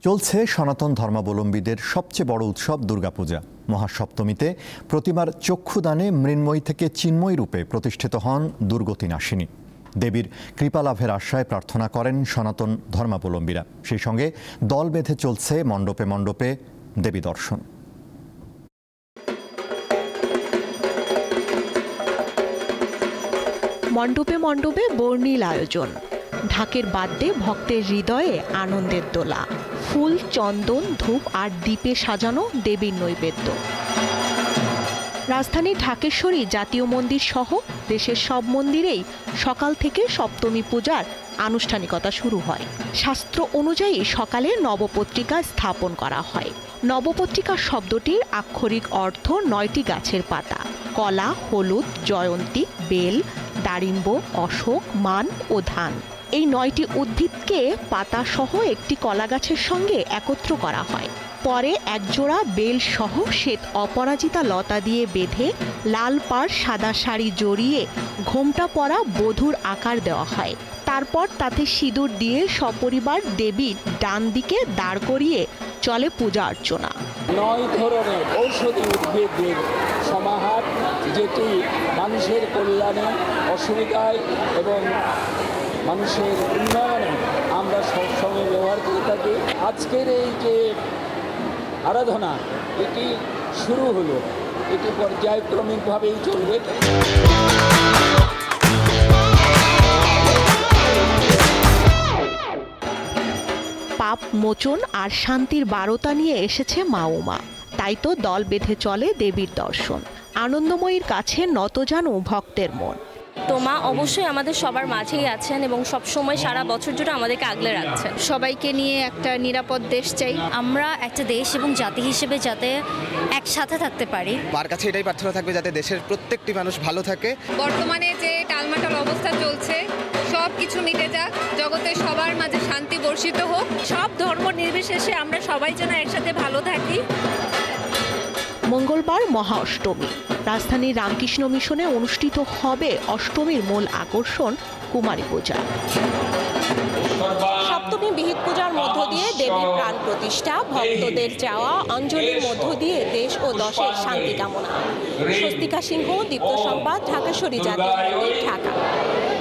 চলছে সনাতন ধর্মাবলম্বীদের সবচেয়ে বড় উৎসব দুর্গাপূজা। মহাসপ্তমীতে প্রতিমার চক্ষুদানে মৃন্ময়ী থেকে চিন্ময়ী রূপে প্রতিষ্ঠিত হন দুর্গতি নাশিনী। দেবীর কৃপালাভের আশায় প্রার্থনা করেন সনাতন ধর্মাবলম্বীরা। সেই সঙ্গে দল বেঁধে চলছে মণ্ডপে মণ্ডপে দেবী দর্শন। মণ্ডপে মণ্ডপে বর্ণিল আয়োজন, ঢাকের বাদ্যে ভক্তের হৃদয়ে আনন্দের দোলা, ফুল, চন্দন, ধূপ আর দীপে সাজানো দেবীর নৈবেদ্য। রাজধানী ঢাকেশ্বরী জাতীয় মন্দির সহ দেশের সব মন্দিরেই সকাল থেকে সপ্তমী পূজার আনুষ্ঠানিকতা শুরু হয়। শাস্ত্র অনুযায়ী সকালে নবপত্রিকা স্থাপন করা হয়। নবপত্রিকা শব্দটির আক্ষরিক অর্থ ৯টি গাছের পাতা: কলা, হলুদ, জয়ন্তী, বেল, দারিম্ব, অশোক, মান ও ধান। এই ৯টি উদ্ভিদকে পাতা সহ একটি কলা গাছের সঙ্গে একত্র করা হয়। পরে একজোড়া বেল সহ শ্বেত অপরাজিতা লতা দিয়ে বেঁধে লাল পাড় সাদা শাড়ি জড়িয়ে ঘোমটা পরা বধূর আকার দেওয়া হয়। তারপর তাতে সিঁদুর দিয়ে সপরিবার দেবীর ডান দিকে দাঁড় করিয়ে চলে পূজা অর্চনা। ৯ ধরনের ঔষধি উদ্ভিদের সমাহার, যেটি মানুষের কল্যাণে, অসুবিধায় এবং মানুষের উন্নয়নে আমরা সবসময় ব্যবহার করে থাকি। আজকের এই যে আরাধনা, এটি শুরু হলো, এটি পর্যায়ক্রমিকভাবেই চলবে। পাপ মোচন আর শান্তির বারতা নিয়ে এসেছে মা উমা। তাই তো দল বেঁধে চলে দেবীর দর্শন। আনন্দময়ীর কাছে নত জানু ভক্তের মন। তো মা অবশ্যই আমাদের সবার মাঝেই আছেন এবং সবসময় সারা বছর জুড়ে আমাদেরকে আগলে রাখছেন। সবাইকে নিয়ে একটা নিরাপদ দেশ চাই। আমরা একটা দেশ এবং জাতি হিসেবে যাতে একসাথে থাকতে পারি। মার কাছে এটাই প্রার্থনা থাকবে যাতে দেশের প্রত্যেকটি মানুষ ভালো থাকে। বর্তমানে যে টালমাটাল অবস্থা চলছে, সব কিছু মিটে যাক, জগতে সবার মাঝে শান্তি বর্ষিত হোক। সব ধর্ম নির্বিশেষে আমরা সবাই যেন একসাথে ভালো থাকি। মঙ্গলবার মহা অষ্টমী। রাজধানীর রামকৃষ্ণ মিশনে অনুষ্ঠিত হবে অষ্টমীর মূল আকর্ষণ কুমারী পূজা। সপ্তমী বিহিত পূজার মধ্য দিয়ে দেবীর প্রাণ প্রতিষ্ঠা, ভক্তদের চাওয়া অঞ্জলির মধ্য দিয়ে দেশ ও দশের শান্তি কামনা। স্বস্তিকা সিংহ, দীপ্ত সংবাদ, ঢাকেশ্বরী জাতীয় মন্দির, ঢাকা।